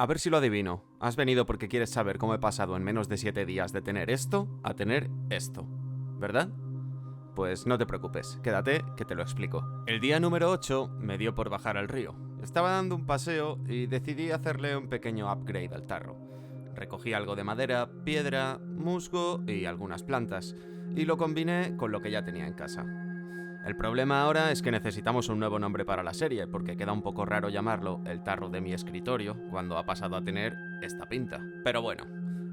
A ver si lo adivino. Has venido porque quieres saber cómo he pasado en menos de 7 días de tener esto a tener esto, ¿verdad? Pues no te preocupes, quédate que te lo explico. El día número 8 me dio por bajar al río. Estaba dando un paseo y decidí hacerle un pequeño upgrade al tarro. Recogí algo de madera, piedra, musgo y algunas plantas, y lo combiné con lo que ya tenía en casa. El problema ahora es que necesitamos un nuevo nombre para la serie, porque queda un poco raro llamarlo el tarro de mi escritorio cuando ha pasado a tener esta pinta. Pero bueno,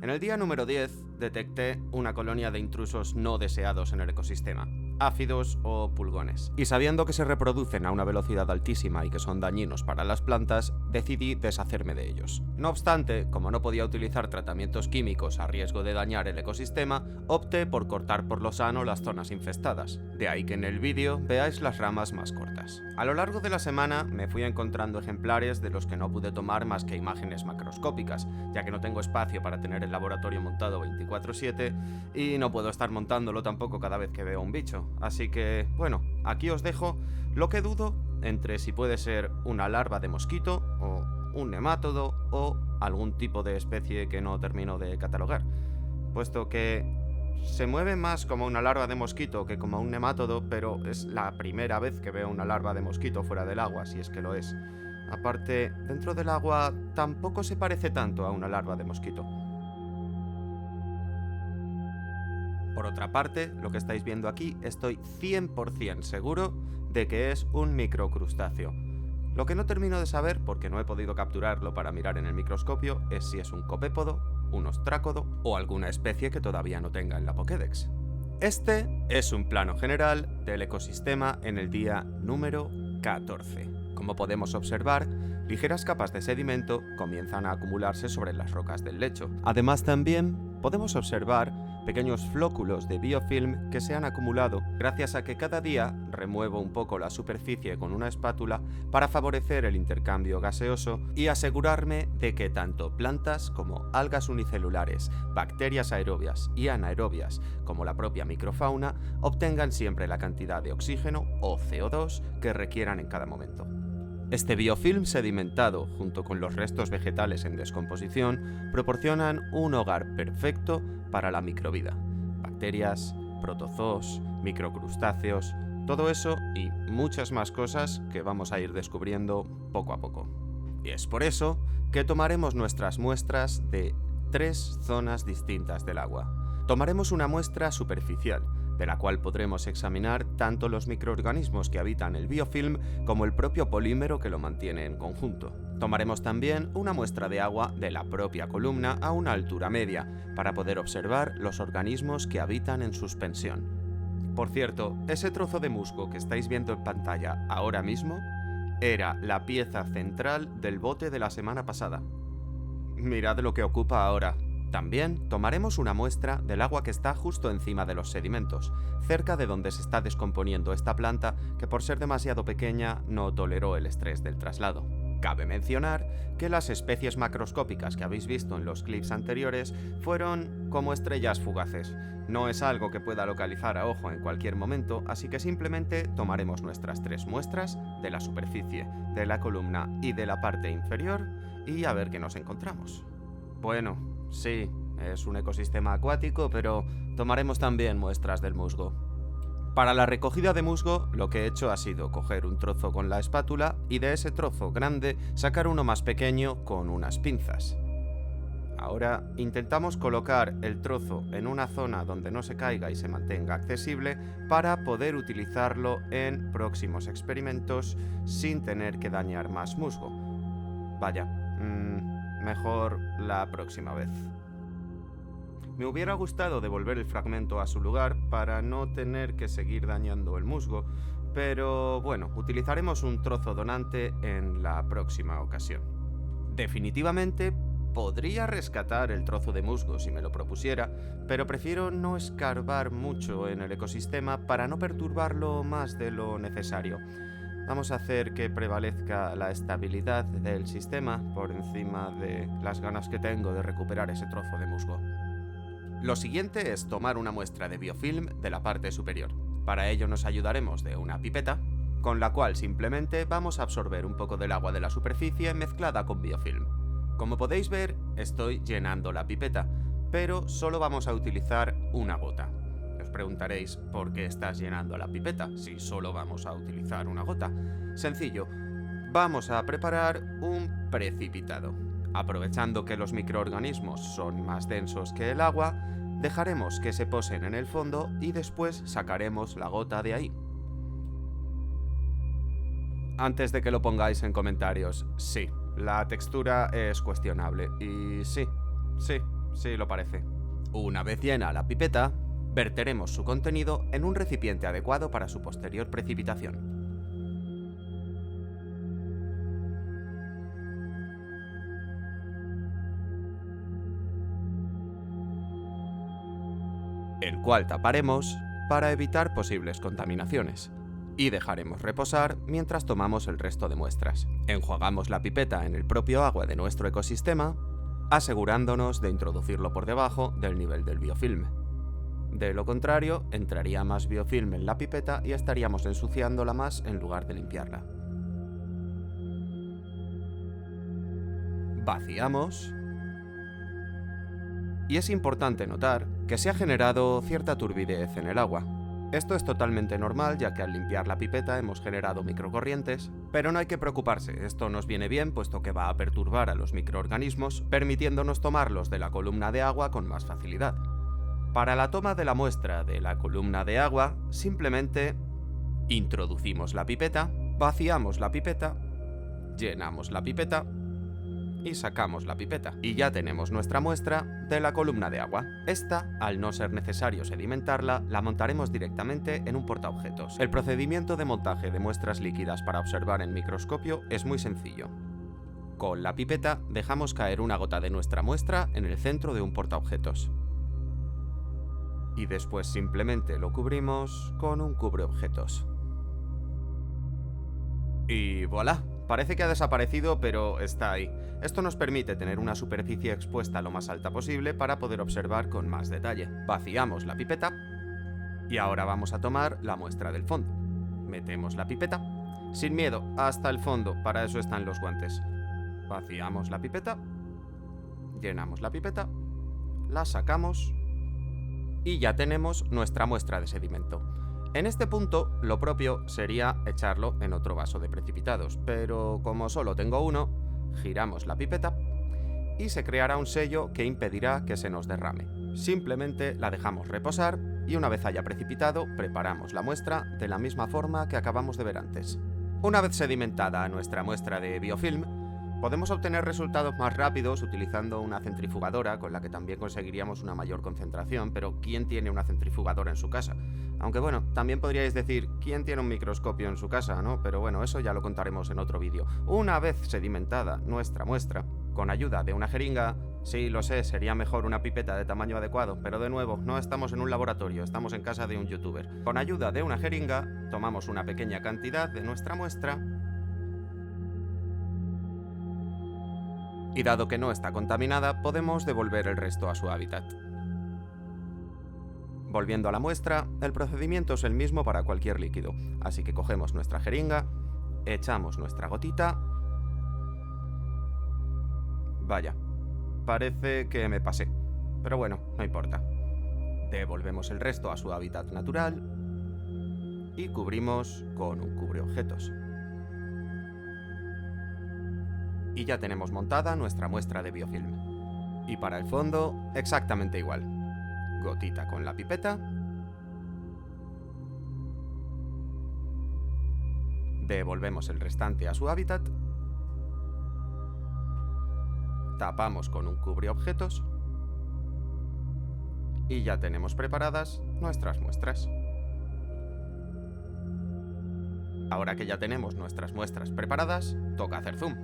en el día número 10 detecté una colonia de intrusos no deseados en el ecosistema, áfidos o pulgones. Y sabiendo que se reproducen a una velocidad altísima y que son dañinos para las plantas, decidí deshacerme de ellos. No obstante, como no podía utilizar tratamientos químicos a riesgo de dañar el ecosistema, opté por cortar por lo sano las zonas infestadas. De ahí que en el vídeo veáis las ramas más cortas. A lo largo de la semana me fui encontrando ejemplares de los que no pude tomar más que imágenes macroscópicas, ya que no tengo espacio para tener el laboratorio montado 24/7 y no puedo estar montándolo tampoco cada vez que veo un bicho. Así que, bueno, aquí os dejo lo que dudo entre si puede ser una larva de mosquito o un nemátodo o algún tipo de especie que no termino de catalogar, puesto que se mueve más como una larva de mosquito que como un nemátodo, pero es la primera vez que veo una larva de mosquito fuera del agua, si es que lo es. Aparte, dentro del agua tampoco se parece tanto a una larva de mosquito. Por otra parte, lo que estáis viendo aquí, estoy 100% seguro de que es un microcrustáceo. Lo que no termino de saber, porque no he podido capturarlo para mirar en el microscopio, es si es un copépodo, un ostrácodo o alguna especie que todavía no tenga en la Pokédex. Este es un plano general del ecosistema en el día número 14. Como podemos observar, ligeras capas de sedimento comienzan a acumularse sobre las rocas del lecho. Además, también podemos observar pequeños flóculos de biofilm que se han acumulado gracias a que cada día remuevo un poco la superficie con una espátula para favorecer el intercambio gaseoso y asegurarme de que tanto plantas como algas unicelulares, bacterias aerobias y anaerobias, como la propia microfauna, obtengan siempre la cantidad de oxígeno o CO2 que requieran en cada momento. Este biofilm sedimentado, junto con los restos vegetales en descomposición, proporcionan un hogar perfecto para la microvida. Bacterias, protozoos, microcrustáceos, todo eso y muchas más cosas que vamos a ir descubriendo poco a poco. Y es por eso que tomaremos nuestras muestras de 3 zonas distintas del agua. Tomaremos una muestra superficial, de la cual podremos examinar tanto los microorganismos que habitan el biofilm como el propio polímero que lo mantiene en conjunto. Tomaremos también una muestra de agua de la propia columna a una altura media, para poder observar los organismos que habitan en suspensión. Por cierto, ese trozo de musgo que estáis viendo en pantalla ahora mismo era la pieza central del bote de la semana pasada. Mirad lo que ocupa ahora. También tomaremos una muestra del agua que está justo encima de los sedimentos, cerca de donde se está descomponiendo esta planta que por ser demasiado pequeña no toleró el estrés del traslado. Cabe mencionar que las especies macroscópicas que habéis visto en los clips anteriores fueron como estrellas fugaces. No es algo que pueda localizar a ojo en cualquier momento, así que simplemente tomaremos nuestras 3 muestras de la superficie, de la columna y de la parte inferior y a ver qué nos encontramos. Bueno, sí, es un ecosistema acuático, pero tomaremos también muestras del musgo. Para la recogida de musgo, lo que he hecho ha sido coger un trozo con la espátula y de ese trozo grande sacar uno más pequeño con unas pinzas. Ahora intentamos colocar el trozo en una zona donde no se caiga y se mantenga accesible para poder utilizarlo en próximos experimentos sin tener que dañar más musgo. Vaya, mejor la próxima vez. Me hubiera gustado devolver el fragmento a su lugar para no tener que seguir dañando el musgo, pero bueno, utilizaremos un trozo donante en la próxima ocasión. Definitivamente podría rescatar el trozo de musgo si me lo propusiera, pero prefiero no escarbar mucho en el ecosistema para no perturbarlo más de lo necesario. Vamos a hacer que prevalezca la estabilidad del sistema por encima de las ganas que tengo de recuperar ese trozo de musgo. Lo siguiente es tomar una muestra de biofilm de la parte superior. Para ello nos ayudaremos de una pipeta, con la cual simplemente vamos a absorber un poco del agua de la superficie mezclada con biofilm. Como podéis ver, estoy llenando la pipeta, pero solo vamos a utilizar una gota. Os preguntaréis, ¿por qué estás llenando la pipeta si solo vamos a utilizar una gota? Sencillo, vamos a preparar un precipitado. Aprovechando que los microorganismos son más densos que el agua, dejaremos que se posen en el fondo y después sacaremos la gota de ahí. Antes de que lo pongáis en comentarios, sí, la textura es cuestionable y sí lo parece. Una vez llena la pipeta, verteremos su contenido en un recipiente adecuado para su posterior precipitación. El cual taparemos para evitar posibles contaminaciones. Y dejaremos reposar mientras tomamos el resto de muestras. Enjuagamos la pipeta en el propio agua de nuestro ecosistema, asegurándonos de introducirlo por debajo del nivel del biofilm. De lo contrario, entraría más biofilm en la pipeta y estaríamos ensuciándola más en lugar de limpiarla. Vaciamos. Y es importante notar que se ha generado cierta turbidez en el agua. Esto es totalmente normal, ya que al limpiar la pipeta hemos generado microcorrientes, pero no hay que preocuparse, esto nos viene bien puesto que va a perturbar a los microorganismos, permitiéndonos tomarlos de la columna de agua con más facilidad. Para la toma de la muestra de la columna de agua, simplemente introducimos la pipeta, vaciamos la pipeta, llenamos la pipeta y sacamos la pipeta. Y ya tenemos nuestra muestra de la columna de agua. Esta, al no ser necesario sedimentarla, la montaremos directamente en un portaobjetos. El procedimiento de montaje de muestras líquidas para observar en microscopio es muy sencillo. Con la pipeta dejamos caer una gota de nuestra muestra en el centro de un portaobjetos. Y después simplemente lo cubrimos con un cubreobjetos. Y voilà. Parece que ha desaparecido, pero está ahí. Esto nos permite tener una superficie expuesta lo más alta posible para poder observar con más detalle. Vaciamos la pipeta y ahora vamos a tomar la muestra del fondo. Metemos la pipeta, sin miedo, hasta el fondo, para eso están los guantes. Vaciamos la pipeta, llenamos la pipeta, la sacamos y ya tenemos nuestra muestra de sedimento. En este punto, lo propio sería echarlo en otro vaso de precipitados, pero como solo tengo uno, giramos la pipeta y se creará un sello que impedirá que se nos derrame. Simplemente la dejamos reposar y una vez haya precipitado, preparamos la muestra de la misma forma que acabamos de ver antes. Una vez sedimentada nuestra muestra de biofilm, podemos obtener resultados más rápidos utilizando una centrifugadora con la que también conseguiríamos una mayor concentración, pero ¿quién tiene una centrifugadora en su casa? Aunque bueno, también podríais decir, ¿quién tiene un microscopio en su casa, no? Pero bueno, eso ya lo contaremos en otro vídeo. Una vez sedimentada nuestra muestra, con ayuda de una jeringa, sí, lo sé, sería mejor una pipeta de tamaño adecuado, pero de nuevo, no estamos en un laboratorio, estamos en casa de un youtuber. Con ayuda de una jeringa, tomamos una pequeña cantidad de nuestra muestra y dado que no está contaminada, podemos devolver el resto a su hábitat. Volviendo a la muestra, el procedimiento es el mismo para cualquier líquido, así que cogemos nuestra jeringa, echamos nuestra gotita. Vaya, parece que me pasé, pero bueno, no importa. Devolvemos el resto a su hábitat natural y cubrimos con un cubreobjetos. Y ya tenemos montada nuestra muestra de biofilm. Y para el fondo, exactamente igual. Gotita con la pipeta. Devolvemos el restante a su hábitat. Tapamos con un cubreobjetos. Y ya tenemos preparadas nuestras muestras. Ahora que ya tenemos nuestras muestras preparadas, toca hacer zoom.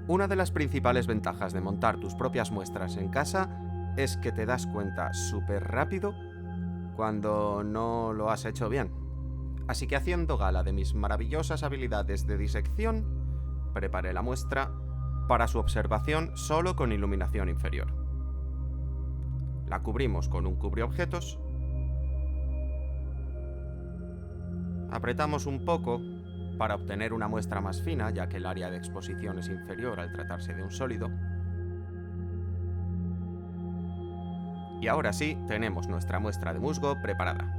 Una de las principales ventajas de montar tus propias muestras en casa es que te das cuenta súper rápido cuando no lo has hecho bien. Así que haciendo gala de mis maravillosas habilidades de disección, preparé la muestra para su observación solo con iluminación inferior. La cubrimos con un cubreobjetos, apretamos un poco para obtener una muestra más fina, ya que el área de exposición es inferior al tratarse de un sólido. Y ahora sí, tenemos nuestra muestra de musgo preparada.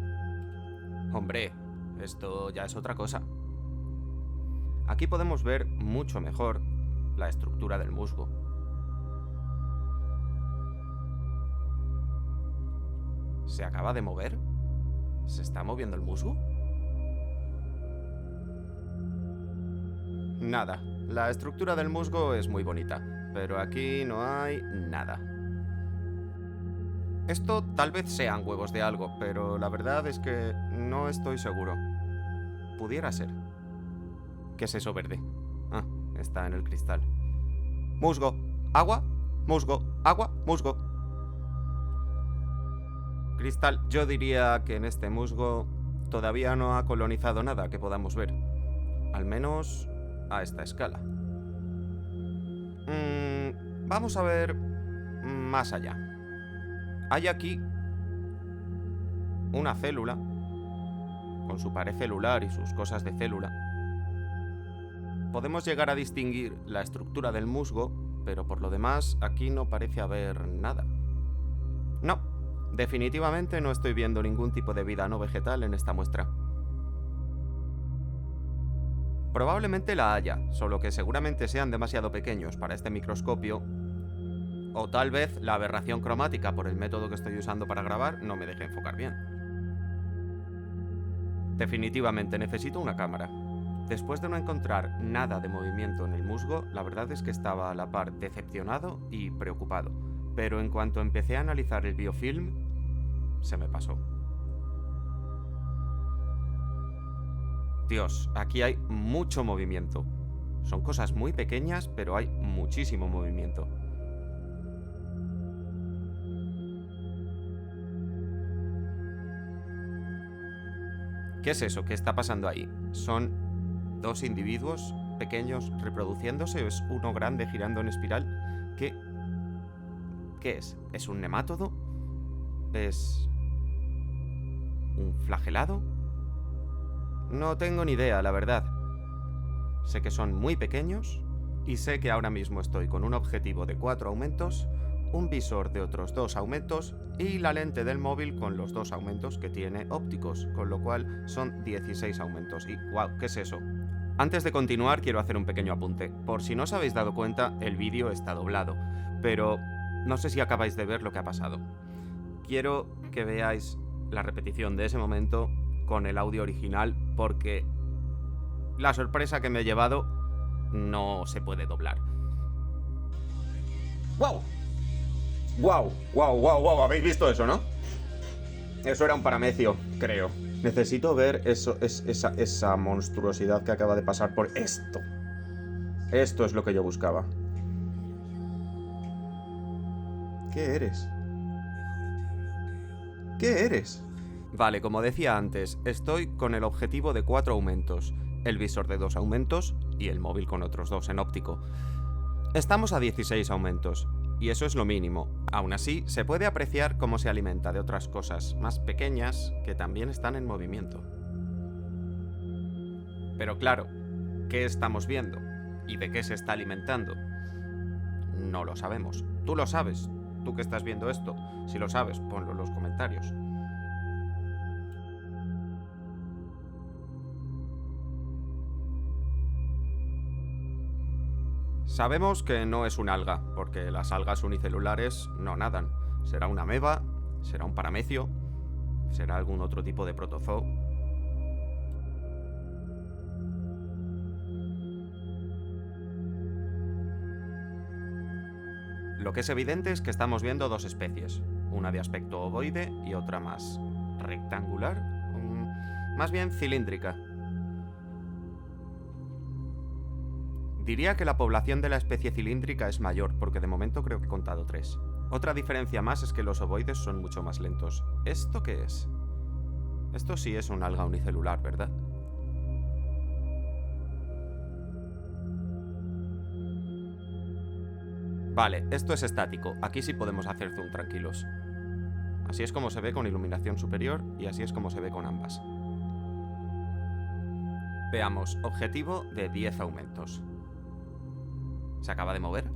Hombre, esto ya es otra cosa. Aquí podemos ver mucho mejor la estructura del musgo. ¿Se acaba de mover? ¿Se está moviendo el musgo? Nada, la estructura del musgo es muy bonita, pero aquí no hay nada. Esto tal vez sean huevos de algo, pero la verdad es que no estoy seguro. Pudiera ser. ¿Qué es eso verde? Ah, está en el cristal. Musgo, agua, musgo, agua, musgo. Cristal, yo diría que en este musgo todavía no ha colonizado nada que podamos ver. Al menos a esta escala. Vamos a ver más allá. Hay aquí una célula, con su pared celular y sus cosas de célula. Podemos llegar a distinguir la estructura del musgo, pero por lo demás aquí no parece haber nada. No, definitivamente no estoy viendo ningún tipo de vida no vegetal en esta muestra. Probablemente la haya, solo que seguramente sean demasiado pequeños para este microscopio. O tal vez la aberración cromática por el método que estoy usando para grabar no me deje enfocar bien. Definitivamente necesito una cámara. Después de no encontrar nada de movimiento en el musgo, la verdad es que estaba a la par decepcionado y preocupado. Pero en cuanto empecé a analizar el biofilm, se me pasó. Dios, aquí hay mucho movimiento. Son cosas muy pequeñas, pero hay muchísimo movimiento. ¿Qué es eso? ¿Qué está pasando ahí? ¿Son dos individuos pequeños reproduciéndose o es uno grande girando en espiral? ¿Qué es? ¿Es un nemátodo? ¿Es un flagelado? No tengo ni idea, la verdad. Sé que son muy pequeños y sé que ahora mismo estoy con un objetivo de 4 aumentos, un visor de otros 2 aumentos y la lente del móvil con los 2 aumentos que tiene ópticos, con lo cual son 16 aumentos. Y wow, ¿qué es eso? Antes de continuar quiero hacer un pequeño apunte. Por si no os habéis dado cuenta, el vídeo está doblado, pero no sé si acabáis de ver lo que ha pasado. Quiero que veáis la repetición de ese momento con el audio original, porque la sorpresa que me he llevado no se puede doblar. ¡Wow! ¡Wow! ¡Wow! ¡Wow! ¡Wow! ¿Habéis visto eso, no? Eso era un paramecio, creo. Necesito ver esa monstruosidad que acaba de pasar por esto. Esto es lo que yo buscaba. ¿Qué eres? ¿Qué eres? Vale, como decía antes, estoy con el objetivo de 4 aumentos, el visor de 2 aumentos y el móvil con otros 2 en óptico. Estamos a 16 aumentos, y eso es lo mínimo. Aún así, se puede apreciar cómo se alimenta de otras cosas más pequeñas que también están en movimiento. Pero claro, ¿qué estamos viendo? ¿Y de qué se está alimentando? No lo sabemos. Tú lo sabes, tú que estás viendo esto. Si lo sabes, ponlo en los comentarios. Sabemos que no es un alga, porque las algas unicelulares no nadan. Será una ameba, será un paramecio, será algún otro tipo de protozoo. Lo que es evidente es que estamos viendo 2 especies, una de aspecto ovoide y otra más rectangular, más bien cilíndrica. Diría que la población de la especie cilíndrica es mayor, porque de momento creo que he contado 3. Otra diferencia más es que los ovoides son mucho más lentos. ¿Esto qué es? Esto sí es un alga unicelular, ¿verdad? Vale, esto es estático. Aquí sí podemos hacer zoom tranquilos. Así es como se ve con iluminación superior y así es como se ve con ambas. Veamos, objetivo de 10 aumentos. ¿Se acaba de mover?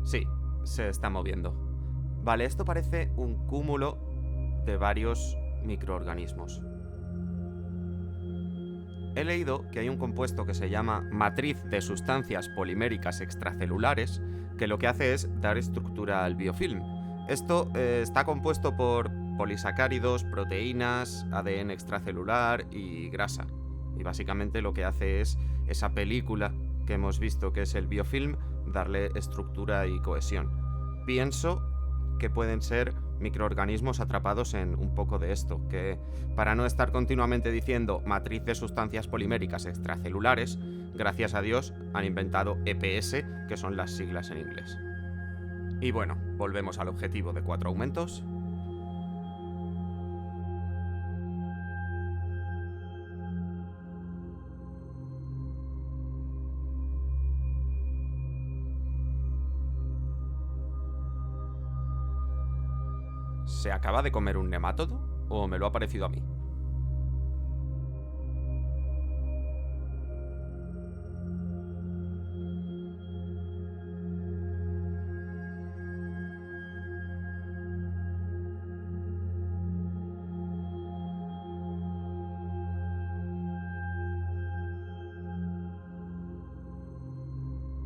Sí, se está moviendo. Vale, esto parece un cúmulo de varios microorganismos. He leído que hay un compuesto que se llama matriz de sustancias poliméricas extracelulares, que lo que hace es dar estructura al biofilm. Esto está compuesto por polisacáridos, proteínas, ADN extracelular y grasa. Y básicamente lo que hace es esa película que hemos visto que es el biofilm, darle estructura y cohesión. Pienso que pueden ser microorganismos atrapados en un poco de esto, que para no estar continuamente diciendo matriz de sustancias poliméricas extracelulares, gracias a Dios han inventado EPS, que son las siglas en inglés. Y bueno, volvemos al objetivo de 4 aumentos. ¿Se acaba de comer un nemátodo o me lo ha parecido a mí?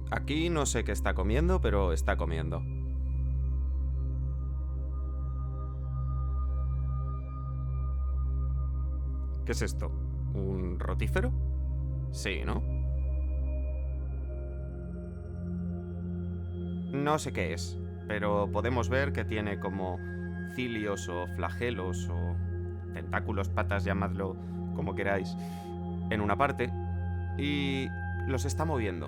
Aquí no sé qué está comiendo, pero está comiendo. ¿Qué es esto? ¿Un rotífero? Sí, ¿no? No sé qué es, pero podemos ver que tiene como cilios o flagelos o tentáculos, patas, llamadlo como queráis, en una parte y los está moviendo.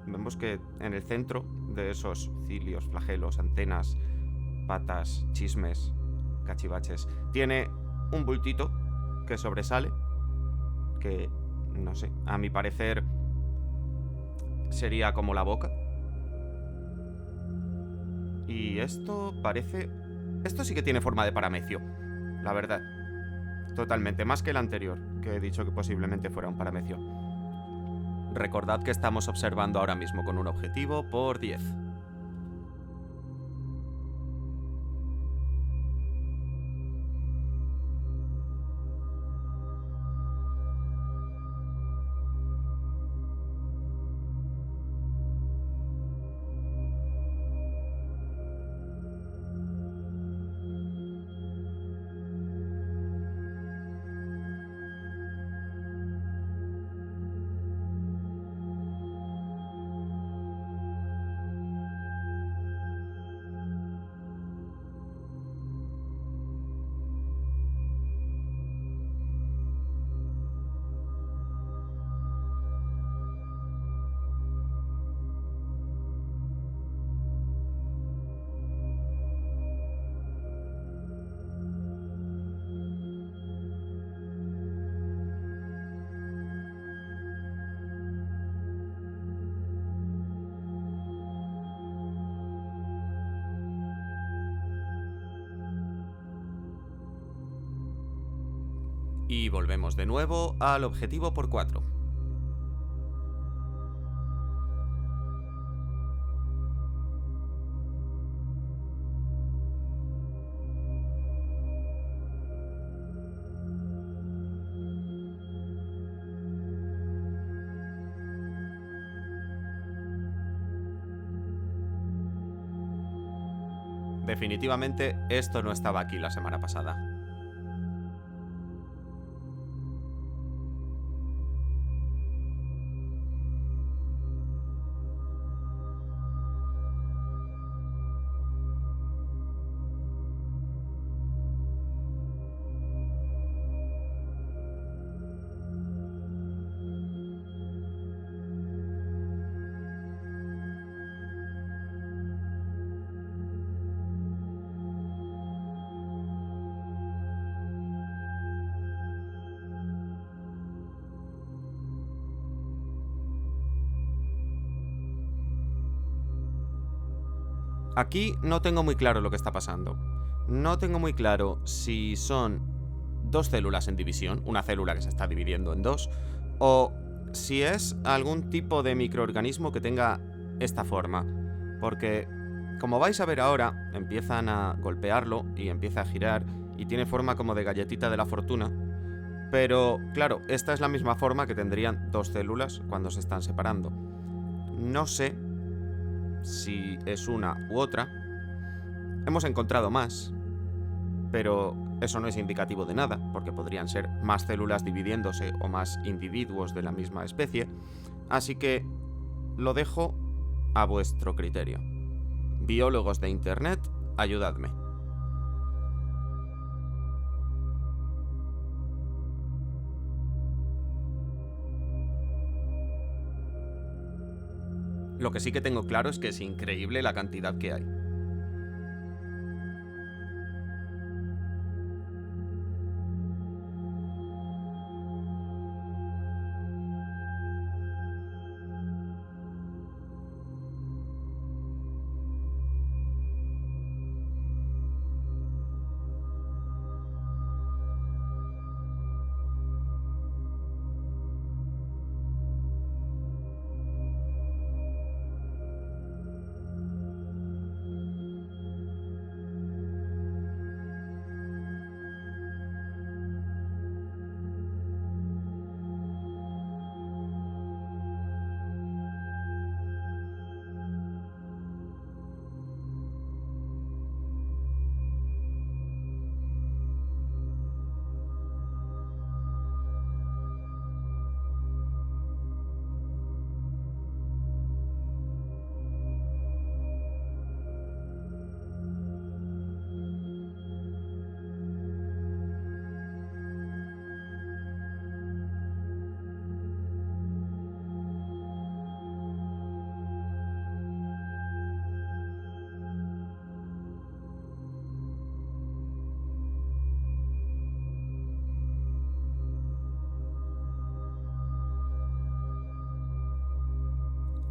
Vemos que en el centro de esos cilios, flagelos, antenas, patas, chismes, cachivaches, tiene un bultito que sobresale, que, no sé, a mi parecer sería como la boca. Y esto parece... Esto sí que tiene forma de paramecio, la verdad. Totalmente, más que el anterior, que he dicho que posiblemente fuera un paramecio. Recordad que estamos observando ahora mismo con un objetivo por 10. Y volvemos de nuevo al objetivo por 4. Definitivamente esto no estaba aquí la semana pasada. Aquí no tengo muy claro lo que está pasando. No tengo muy claro si son dos células en división, una célula que se está dividiendo en dos, o si es algún tipo de microorganismo que tenga esta forma. Porque, como vais a ver ahora, empiezan a golpearlo y empieza a girar y tiene forma como de galletita de la fortuna. Pero, claro, esta es la misma forma que tendrían dos células cuando se están separando. No sé si es una u otra. Hemos encontrado más, pero eso no es indicativo de nada, porque podrían ser más células dividiéndose o más individuos de la misma especie, así que lo dejo a vuestro criterio. Biólogos de Internet, ayudadme. Lo que sí que tengo claro es que es increíble la cantidad que hay.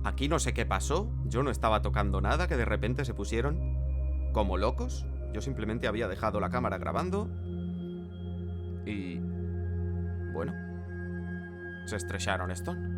Aquí no sé qué pasó, yo no estaba tocando nada, que de repente se pusieron como locos. Yo simplemente había dejado la cámara grabando y... bueno, se estrellaron Stone.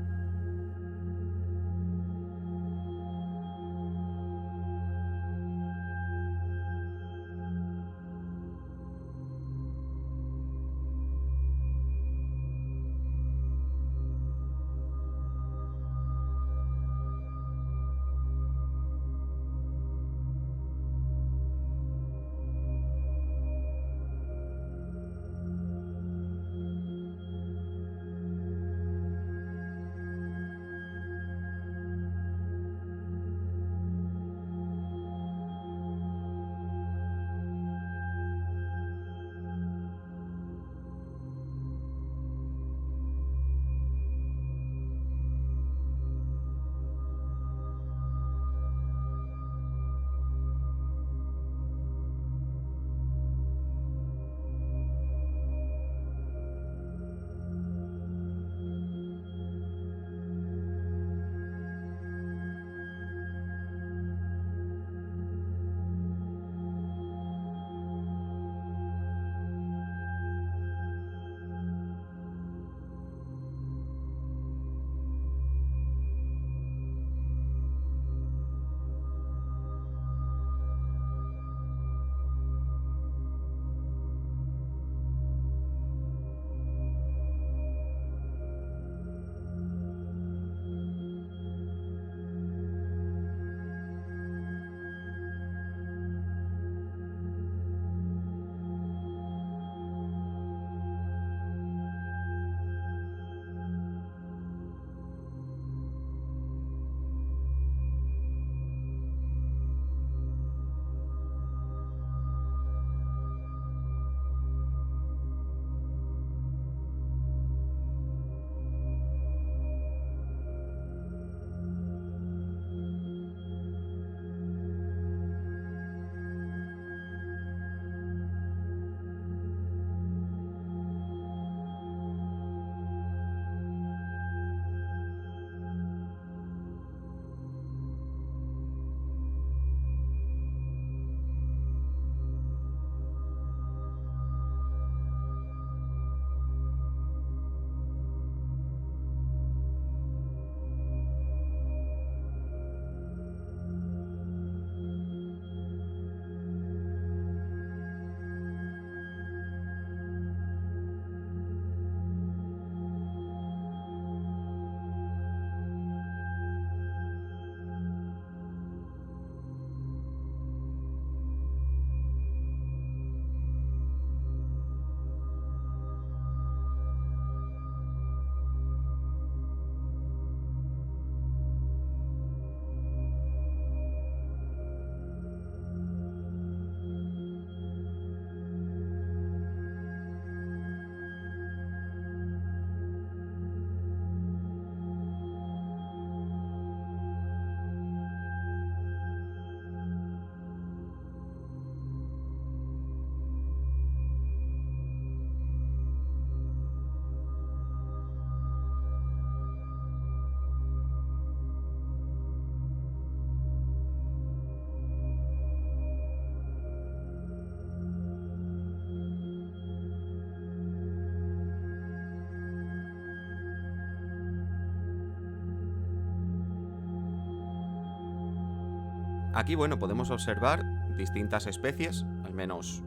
Aquí, bueno, podemos observar distintas especies, al menos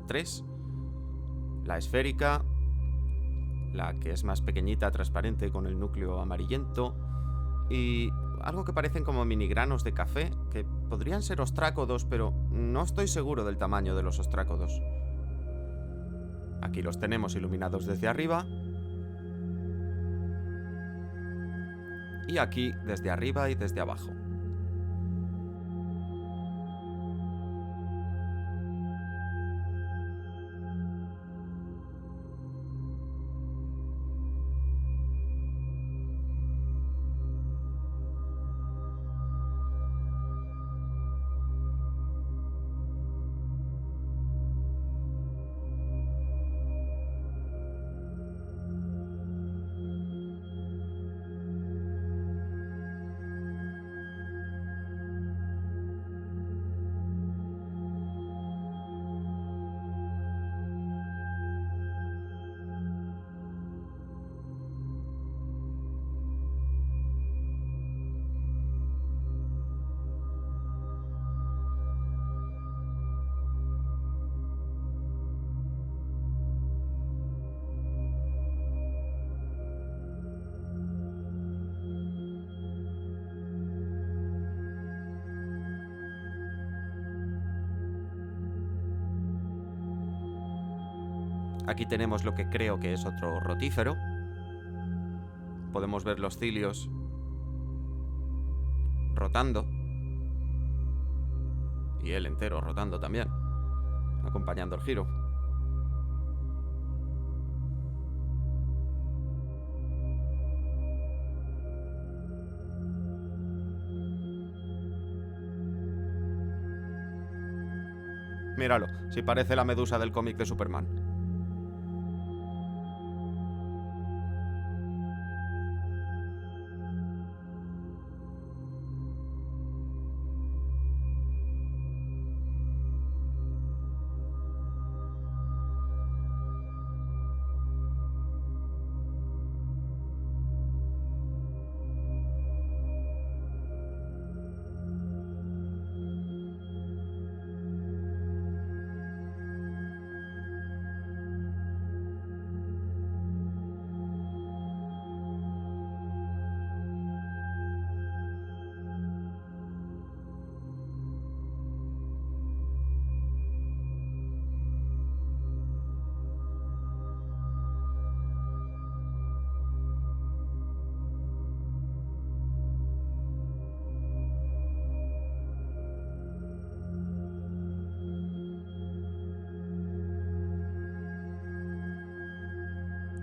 3. La esférica, la que es más pequeñita, transparente, con el núcleo amarillento, y algo que parecen como minigranos de café, que podrían ser ostrácodos, pero no estoy seguro del tamaño de los ostrácodos. Aquí los tenemos iluminados desde arriba. Y aquí desde arriba y desde abajo. Aquí tenemos lo que creo que es otro rotífero. Podemos ver los cilios rotando. Y él entero rotando también, acompañando el giro. Míralo, si parece la medusa del cómic de Superman.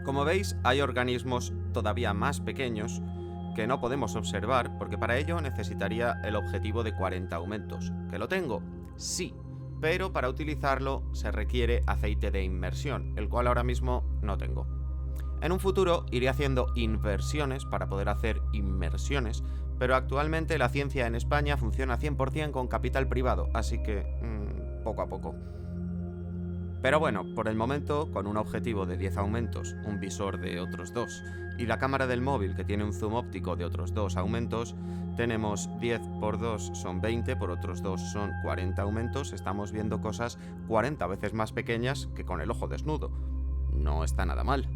Como veis, hay organismos todavía más pequeños que no podemos observar porque para ello necesitaría el objetivo de 40 aumentos. ¿Que lo tengo? Sí, pero para utilizarlo se requiere aceite de inmersión, el cual ahora mismo no tengo. En un futuro iré haciendo inversiones para poder hacer inmersiones, pero actualmente la ciencia en España funciona 100% con capital privado, así que poco a poco. Pero bueno, por el momento, con un objetivo de 10 aumentos, un visor de otros 2 y la cámara del móvil que tiene un zoom óptico de otros 2 aumentos, tenemos 10 por 2 son 20, por otros 2 son 40 aumentos, estamos viendo cosas 40 veces más pequeñas que con el ojo desnudo. No está nada mal.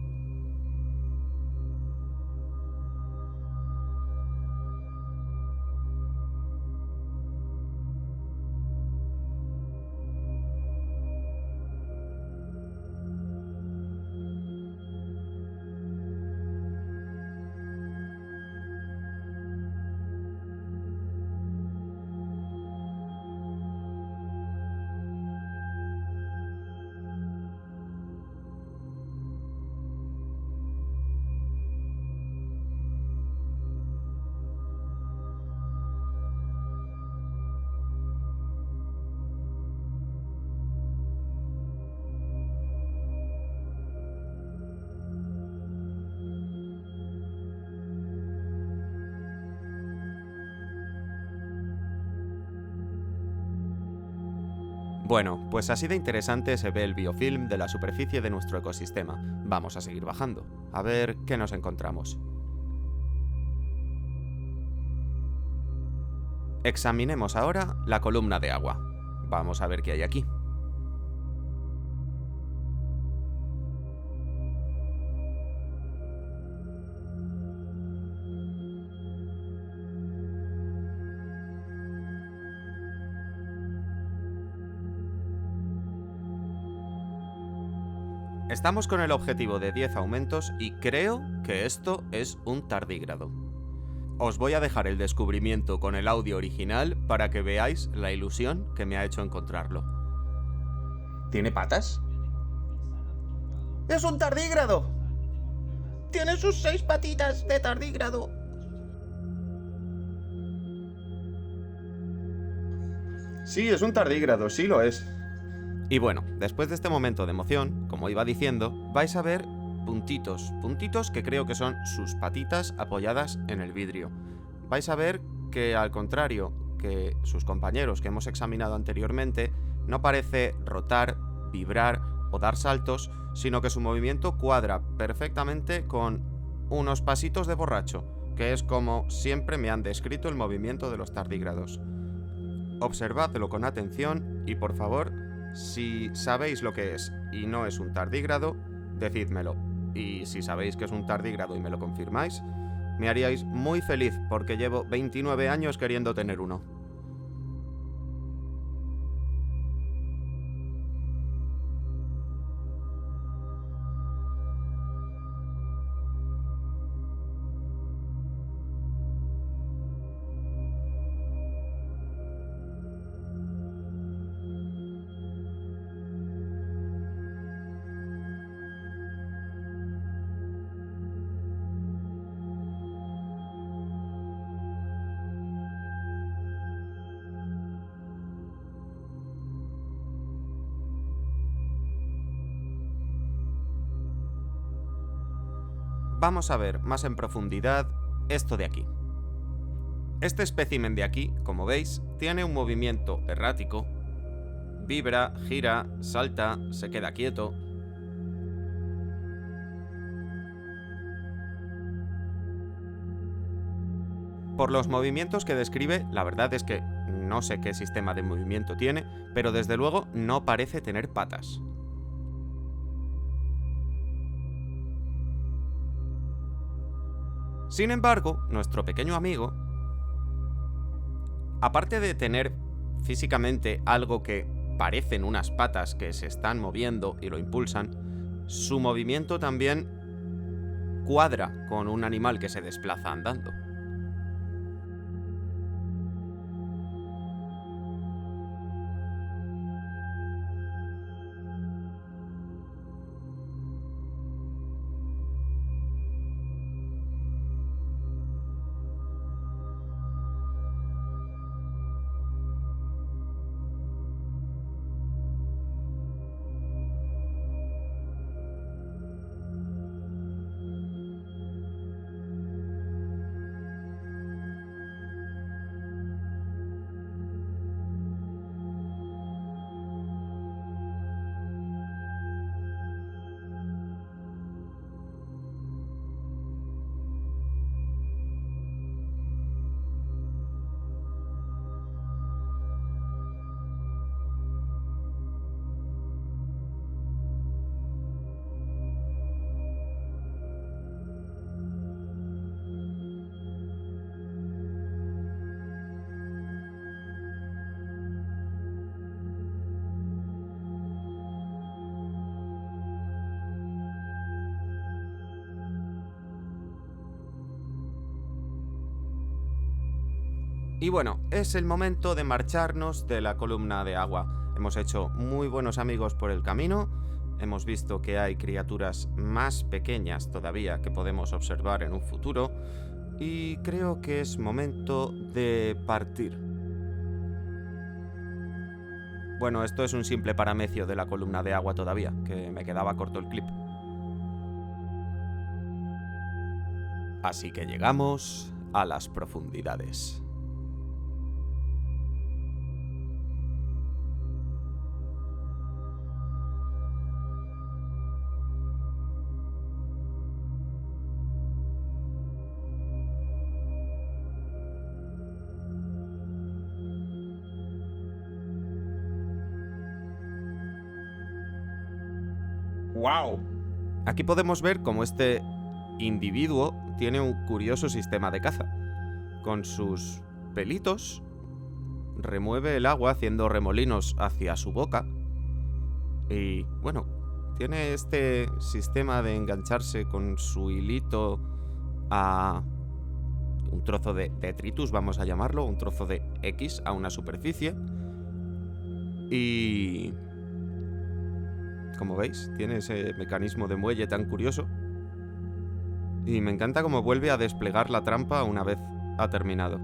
Bueno, pues así de interesante se ve el biofilm de la superficie de nuestro ecosistema. Vamos a seguir bajando, a ver qué nos encontramos. Examinemos ahora la columna de agua. Vamos a ver qué hay aquí. Estamos con el objetivo de 10 aumentos y creo que esto es un tardígrado. Os voy a dejar el descubrimiento con el audio original para que veáis la ilusión que me ha hecho encontrarlo. ¿Tiene patas? ¡Es un tardígrado! ¡Tiene sus 6 patitas de tardígrado! Sí, es un tardígrado, sí lo es. Y bueno, después de este momento de emoción, como iba diciendo, vais a ver puntitos que creo que son sus patitas apoyadas en el vidrio. Vais a ver que, al contrario que sus compañeros que hemos examinado anteriormente, no parece rotar, vibrar o dar saltos, sino que su movimiento cuadra perfectamente con unos pasitos de borracho, que es como siempre me han descrito el movimiento de los tardígrados. Observadlo con atención y, por favor, si sabéis lo que es y no es un tardígrado, decídmelo. Y si sabéis que es un tardígrado y me lo confirmáis, me haríais muy feliz porque llevo 29 años queriendo tener uno. Vamos a ver más en profundidad esto de aquí. Este espécimen de aquí, como veis, tiene un movimiento errático. Vibra, gira, salta, se queda quieto. Por los movimientos que describe, la verdad es que no sé qué sistema de movimiento tiene, pero desde luego no parece tener patas. Sin embargo, nuestro pequeño amigo, aparte de tener físicamente algo que parecen unas patas que se están moviendo y lo impulsan, su movimiento también cuadra con un animal que se desplaza andando. Y bueno, es el momento de marcharnos de la columna de agua. Hemos hecho muy buenos amigos por el camino, hemos visto que hay criaturas más pequeñas todavía que podemos observar en un futuro, y creo que es momento de partir. Bueno, esto es un simple paramecio de la columna de agua todavía, que me quedaba corto el clip. Así que llegamos a las profundidades. ¡Wow! Aquí podemos ver cómo este individuo tiene un curioso sistema de caza. Con sus pelitos remueve el agua haciendo remolinos hacia su boca. Y bueno, tiene este sistema de engancharse con su hilito a un trozo de detritus, vamos a llamarlo, un trozo de X a una superficie. Y como veis, tiene ese mecanismo de muelle tan curioso. Y me encanta cómo vuelve a desplegar la trampa una vez ha terminado.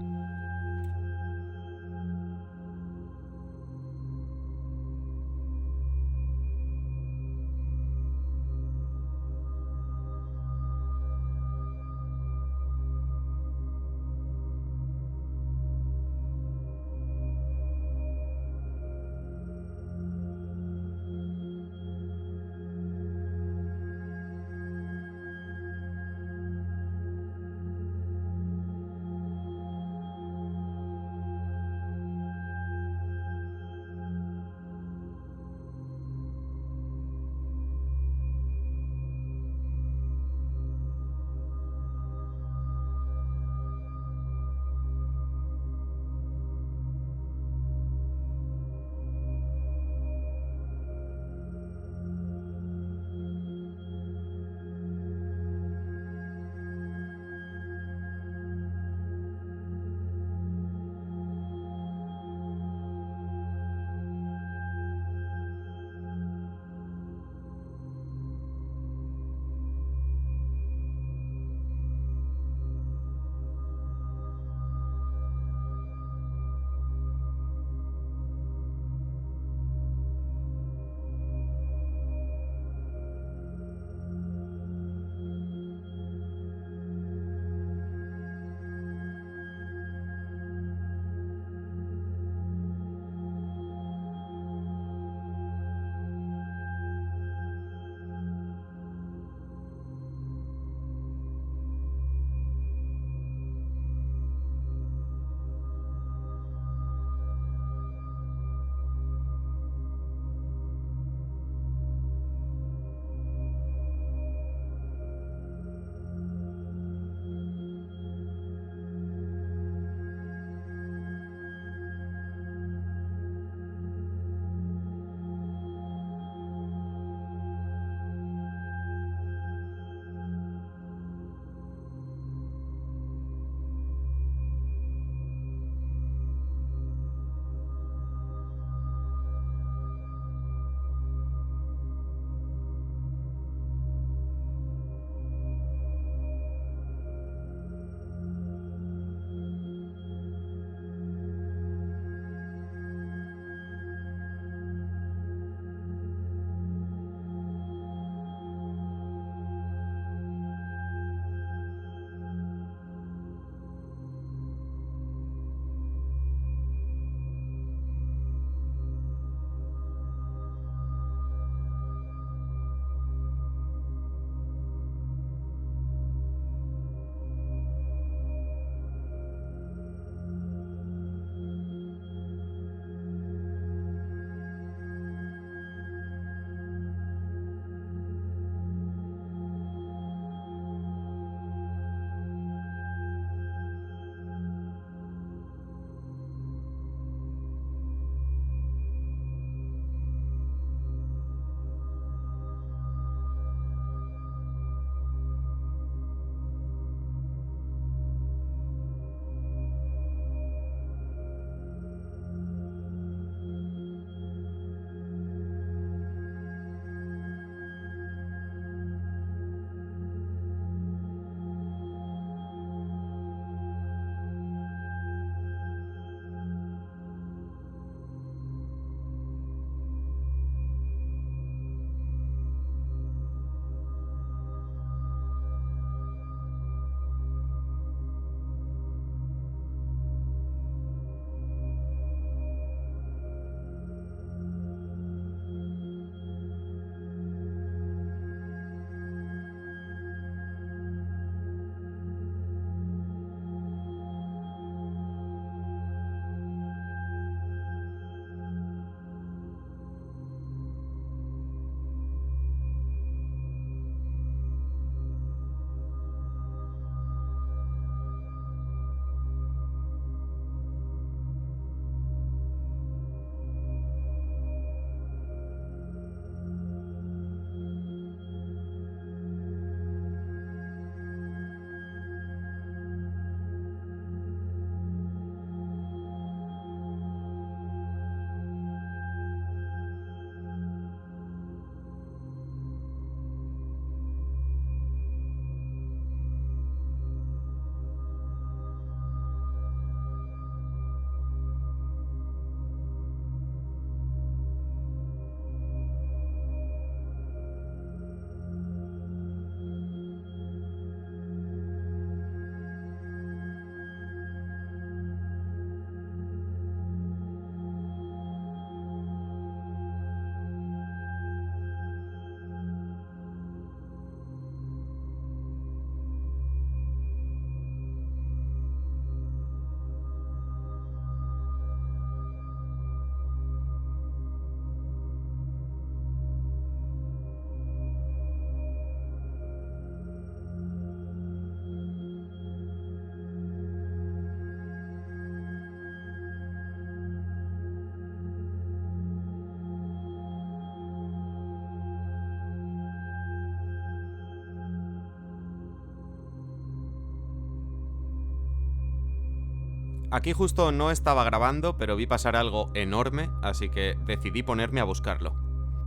Aquí justo no estaba grabando, pero vi pasar algo enorme, así que decidí ponerme a buscarlo.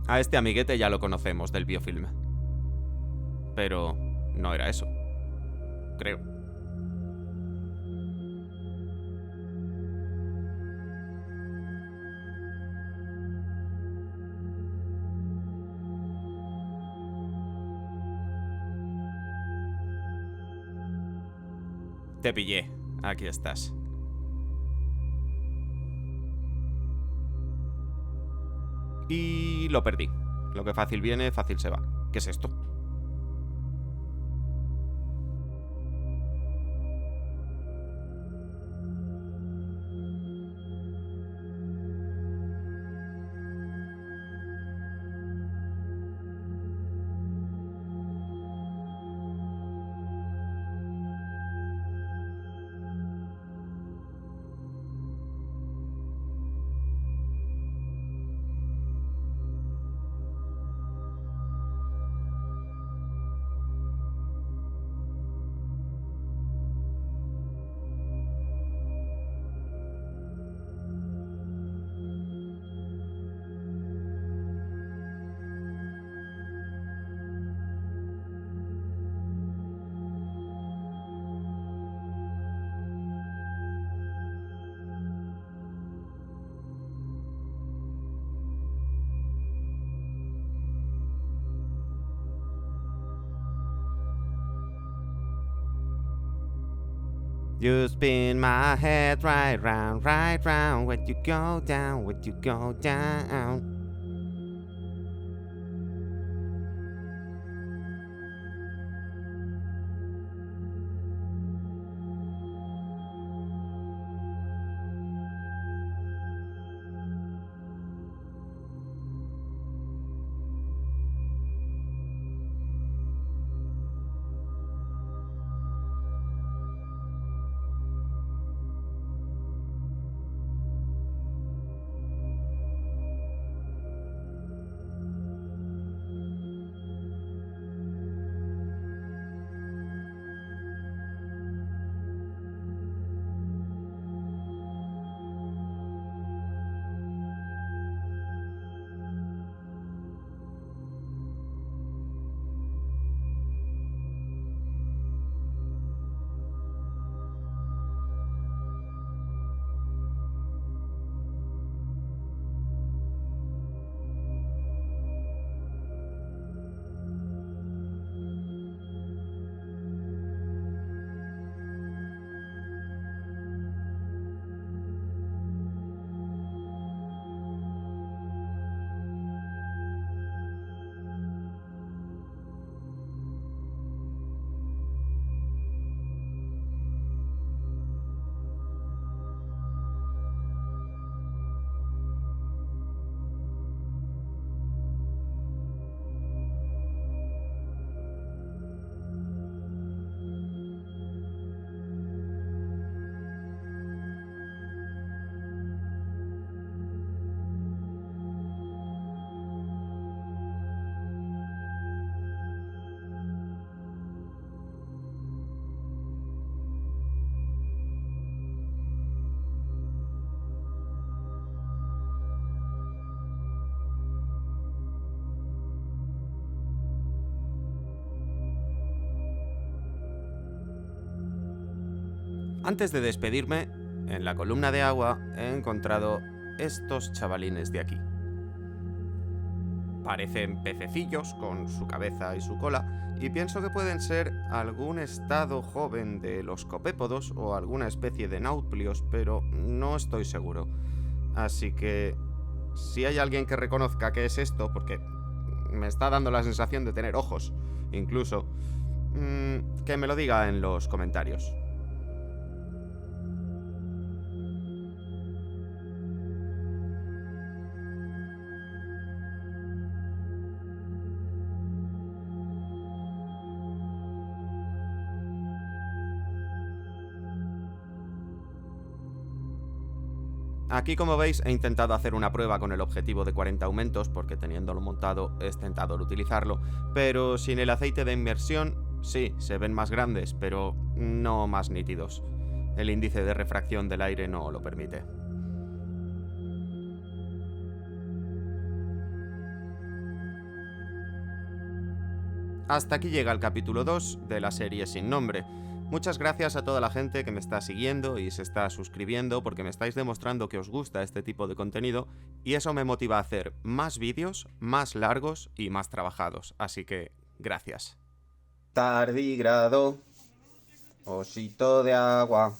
A este amiguete ya lo conocemos del biofilm. Pero no era eso. Creo. Te pillé. Aquí estás. Y lo perdí. Lo que fácil viene, fácil se va. ¿Qué es esto? You spin my head right round. When you go down. Antes de despedirme, en la columna de agua he encontrado estos chavalines de aquí. Parecen pececillos con su cabeza y su cola, y pienso que pueden ser algún estado joven de los copépodos o alguna especie de nauplios, pero no estoy seguro. Así que, si hay alguien que reconozca qué es esto, porque me está dando la sensación de tener ojos, incluso, que me lo diga en los comentarios. Aquí, como veis, he intentado hacer una prueba con el objetivo de 40 aumentos, porque teniéndolo montado es tentador utilizarlo, pero sin el aceite de inmersión, sí, se ven más grandes, pero no más nítidos. El índice de refracción del aire no lo permite. Hasta aquí llega el capítulo 2 de la serie sin nombre. Muchas gracias a toda la gente que me está siguiendo y se está suscribiendo porque me estáis demostrando que os gusta este tipo de contenido y eso me motiva a hacer más vídeos, más largos y más trabajados. Así que, gracias. Tardígrado, osito de agua.